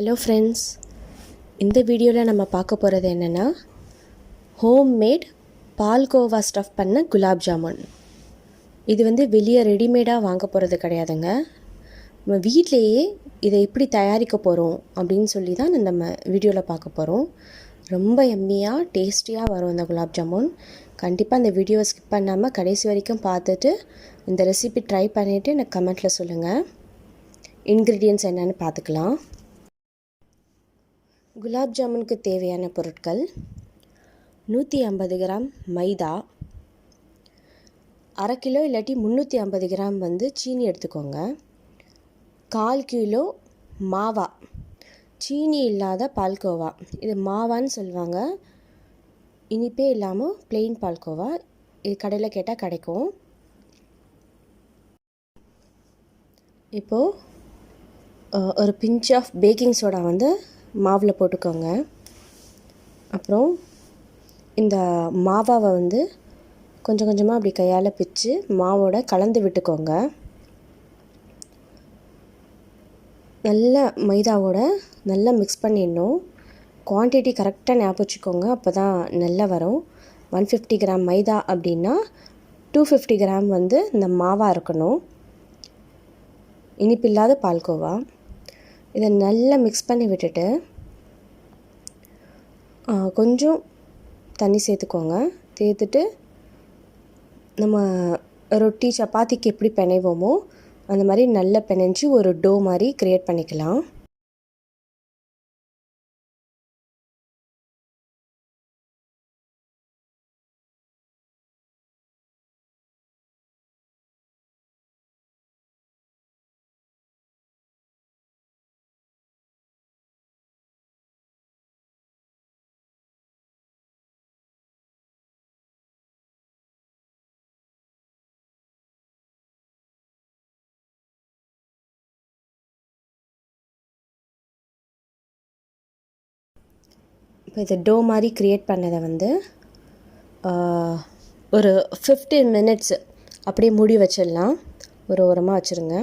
Hello friends, இந்த வீடியோவில் நம்ம பார்க்க போகிறது என்னென்னா ஹோம்மேட் பால்கோவா ஸ்டஃப் பண்ண குலாப் ஜாமுன். இது வந்து வெளியே ரெடிமேடாக வாங்க போகிறது கிடையாதுங்க. நம்ம வீட்டிலையே இதை எப்படி தயாரிக்க போகிறோம் அப்படின்னு சொல்லி தான் நம்ம வீடியோவில் பார்க்க போகிறோம். ரொம்ப எம்மியாக டேஸ்டியாக வரும் இந்த குலாப் ஜாமுன். கண்டிப்பாக இந்த வீடியோவை ஸ்கிப் பண்ணாமல் கடைசி வரைக்கும் பார்த்துட்டு இந்த ரெசிபி ட்ரை பண்ணிவிட்டு எனக்கு கமெண்ட்டில் சொல்லுங்கள். இன்க்ரீடியன்ட்ஸ் என்னென்னு பார்த்துக்கலாம். குலாப் ஜாமுனுக்கு தேவையான பொருட்கள்: 150 கிராம் மைதா, அரை கிலோ இல்லாட்டி 350 கிராம் வந்து சீனி எடுத்துக்கோங்க, 1/4 கிலோ மாவா, சீனி இல்லாத பால்கோவா, இது மாவான்னு சொல்லுவாங்க, இனிப்பே இல்லாமல் பிளெயின் பால்கோவா, இது கடையில் கேட்டால் கிடைக்கும். இப்போது ஒரு பிஞ்ச் ஆஃப் பேக்கிங் சோடா வந்து மாவில் போட்டுக்கோங்க. அப்புறம் இந்த மாவாவை வந்து கொஞ்சம் கொஞ்சமாக அப்படி கையால் பிச்சு மாவோட கலந்து விட்டுக்கோங்க. நல்லா மைதாவோட நல்லா மிக்ஸ் பண்ணிடணும். குவான்டிட்டி கரெக்டாக ஞாபகம் வச்சுக்கோங்க, அப்போ தான் நல்லா வரும். 150 கிராம் மைதா அப்படின்னா 250 கிராம் வந்து இந்த மாவாக இருக்கணும். இனிப்பில்லாத பால்கோவா. இதை நல்லா மிக்ஸ் பண்ணி விட்டுட்டு கொஞ்சம் தண்ணி சேர்த்துக்கோங்க. சேர்த்துட்டு நம்ம ரொட்டி சப்பாத்திக்கு எப்படி பிணைவோமோ அந்த மாதிரி நல்லா பிணைஞ்சி ஒரு டோ மாதிரி க்ரியேட் பண்ணிக்கலாம். இப்போ இது டோ மாதிரி க்ரியேட் பண்ணதை வந்து ஒரு 15 மினிட்ஸ் அப்படியே மூடி வச்சிடலாம். ஒரு ஓரமாக வச்சுருங்க.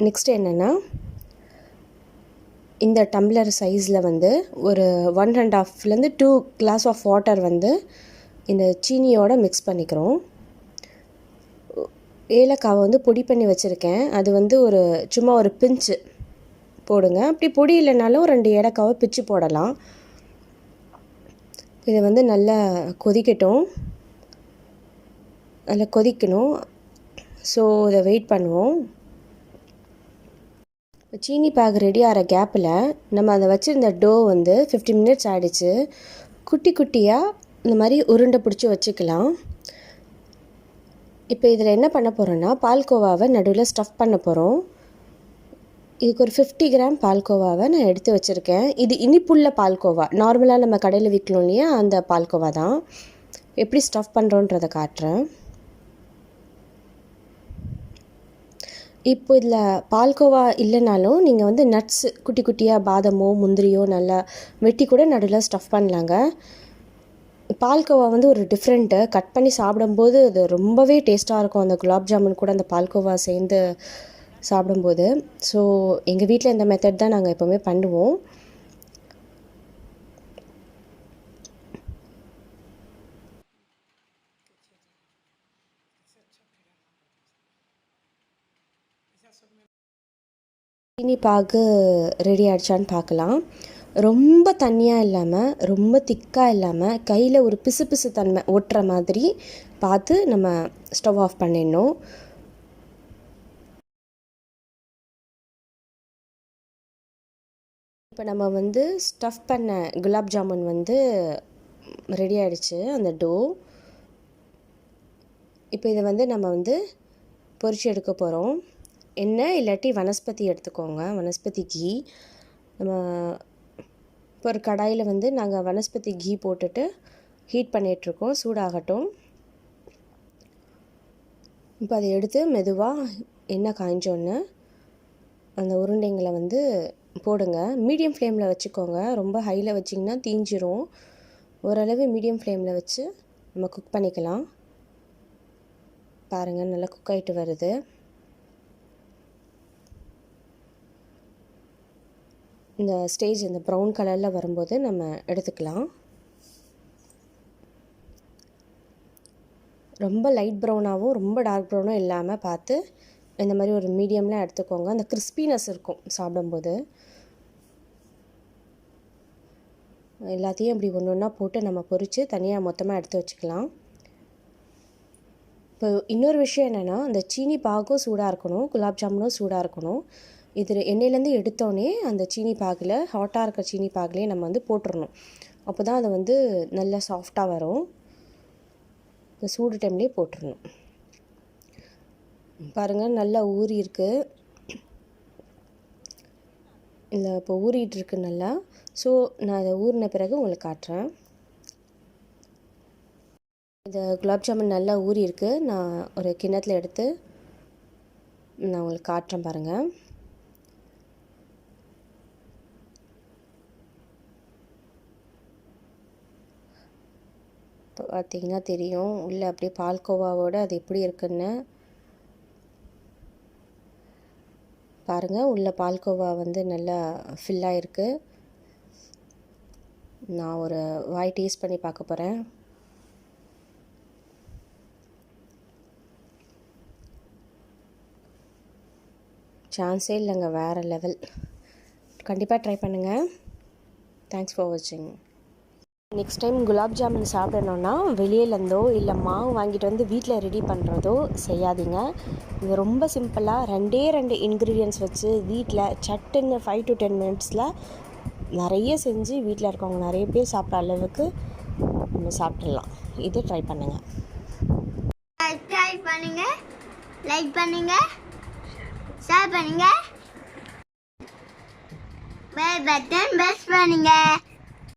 நெக்ஸ்ட் என்னென்னா, இந்த டம்ளர் சைஸில் வந்து ஒரு 1.5 2 கிளாஸ் ஆஃப் வாட்டர் வந்து இந்த சீனியோட மிக்ஸ் பண்ணிக்கிறோம். ஏலக்காவை வந்து பொடி பண்ணி வச்சுருக்கேன், அது வந்து சும்மா ஒரு பிஞ்சு போடுங்க. அப்படி பொடி இல்லைனாலும் 2 ஏலக்காவை பிச்சு போடலாம். இதை வந்து நல்லா கொதிக்கட்டும், நல்லா கொதிக்கணும். ஸோ இதை வெயிட் பண்ணுவோம். சீனி பாகு ரெடி ஆகிற கேப்பில் நம்ம அதை வச்சுருந்த டோ வந்து 15 மினிட்ஸ் ஆகிடுச்சு. குட்டி குட்டியாக இந்த மாதிரி உருண்டை பிடிச்சி வச்சுக்கலாம். இப்போ இதில் என்ன பண்ண போகிறோன்னா, பால்கோவாவை நடுவில் ஸ்டஃப் பண்ண போகிறோம். இதுக்கு ஒரு 50 கிராம் பால்கோவாவை நான் எடுத்து வச்சுருக்கேன். இது இனிப்புள்ள பால்கோவா, நார்மலாக நம்ம கடையில் விற்கணும் இல்லையா, அந்த பால்கோவா தான். எப்படி ஸ்டஃப் பண்ணுறோன்றதை காட்டுறேன். இப்போ இதில் பால்கோவா இல்லைனாலும் நீங்கள் வந்து நட்ஸ் குட்டி குட்டியாக பாதமோ முந்திரியோ நல்லா வெட்டி கூட நடுவில் ஸ்டஃப் பண்ணலாங்க. பால்கோவா வந்து ஒரு டிஃப்ரெண்ட்டு, கட் பண்ணி சாப்பிடும்போது அது ரொம்பவே டேஸ்ட்டாக இருக்கும். அந்த குலாப் ஜாமுன் கூட அந்த பால்கோவா சேர்ந்து சாப்பிடும்போது. ஸோ எங்கள் வீட்டில் இந்த மெத்தட் தான் நாங்கள் எப்போவுமே பண்ணுவோம். சீனி பாகு ரெடி ஆகிடுச்சான்னு பார்க்கலாம். ரொம்ப தண்ணியாக இல்லாமல் ரொம்ப திக்காக இல்லாமல் கையில் ஒரு பிசு பிசு தன்மை ஒட்டுற மாதிரி பார்த்து நம்ம ஸ்டவ் ஆஃப் பண்ணிடணும். இப்போ நம்ம வந்து ஸ்டஃப் பண்ண குலாப் ஜாமுன் வந்து ரெடி ஆகிடுச்சு, அந்த டோ. இப்போ இதை வந்து நம்ம வந்து பொரிச்சு எடுக்க போகிறோம். எண்ணெய் இல்லாட்டி வனஸ்பதி எடுத்துக்கோங்க, வனஸ்பதி கீ. நம்ம இப்போ ஒரு கடாயில் வந்து நாங்கள் வனஸ்பதி கீ போட்டுட்டு ஹீட் பண்ணிகிட்ருக்கோம், சூடாகட்டும். இப்போ அதை எடுத்து மெதுவாக எண்ணெய் காய்ஞ்சோன்னு அந்த உருண்டைங்களை வந்து போடுங்க. மீடியம் ஃப்ளேமில் வச்சுக்கோங்க, ரொம்ப ஹையில் வச்சிங்கன்னா தீஞ்சிரும். ஓரளவு மீடியம் ஃப்ளேமில் வச்சு நம்ம குக் பண்ணிக்கலாம். பாருங்கள், நல்லா குக் ஆகிட்டு வருது. இந்த ஸ்டேஜ் இந்த ப்ரௌன் கலரில் வரும்போது நம்ம எடுத்துக்கலாம். ரொம்ப லைட் ப்ரௌனாகவும் ரொம்ப டார்க் ப்ரௌனும் இல்லாமல் பார்த்து இந்த மாதிரி ஒரு மீடியமில் எடுத்துக்கோங்க. அந்த கிறிஸ்பினஸ் இருக்கும் சாப்பிடும்போது. எல்லாத்தையும் இப்படி ஒன்று ஒன்றா போட்டு நம்ம பொரித்து தனியாக மொத்தமாக எடுத்து வச்சுக்கலாம். இப்போ இன்னொரு விஷயம் என்னென்னா, அந்த சீனி பாகும் சூடாக இருக்கணும், குலாப் ஜாமுனும் சூடாக இருக்கணும். இது எண்ணெயிலேருந்து எடுத்தோடனே அந்த சீனி பாகில், ஹாட்டாக இருக்க சீனி பாகிலே நம்ம வந்து போட்டுடணும். அப்போ தான் அது வந்து நல்லா சாஃப்டாக வரும். இந்த சூடு டைம்லேயே போட்டுடணும். பாருங்கள், நல்லா ஊறி இருக்குது. இல்லை இப்போ ஊறிட்டுருக்கு நல்லா. ஸோ நான் அதை ஊறின பிறகு உங்களுக்கு காட்டுறேன். இந்த குலாப் ஜாமுன் நல்லா ஊறி இருக்குது. நான் ஒரு கிண்ணத்தில் எடுத்து நான் உங்களுக்கு காட்டுறேன் பாருங்கள். இப்போ பார்த்திங்கன்னா தெரியும் உள்ளே அப்படியே பால்கோவாவோடு அது எப்படி இருக்குன்னு பாருங்கள். உள்ள பால்கோவா வந்து நல்லா ஃபில்லாக இருக்குது. நான் ஒரு வாய் டேஸ்ட் பண்ணி பார்க்க போகிறேன். சான்ஸே இல்லைங்க, வேறு லெவல். கண்டிப்பாக ட்ரை பண்ணுங்கள். தேங்க்ஸ் ஃபார் வாட்சிங். நெக்ஸ்ட் டைம் குலாப் ஜாமுன் சாப்பிடணுன்னா வெளியிலேருந்தோ இல்லை மாவு வாங்கிட்டு வந்து வீட்டில் ரெடி பண்ணுறதோ செய்யாதீங்க. இது ரொம்ப சிம்பிளாக 2 இன்க்ரீடியன்ட்ஸ் வச்சு வீட்டில் சட்டுன்னு 5 to 10 minutesல நிறைய செஞ்சு வீட்டில் இருக்கவங்க நிறைய பேர் சாப்பிட்ற அளவுக்கு நம்ம சாப்பிட்றலாம். இது ட்ரை பண்ணுங்கள். லைக் பண்ணுங்கள், ஷேர் பண்ணுங்கள், பெல் பட்டன் பிரஸ் பண்ணுங்கள்.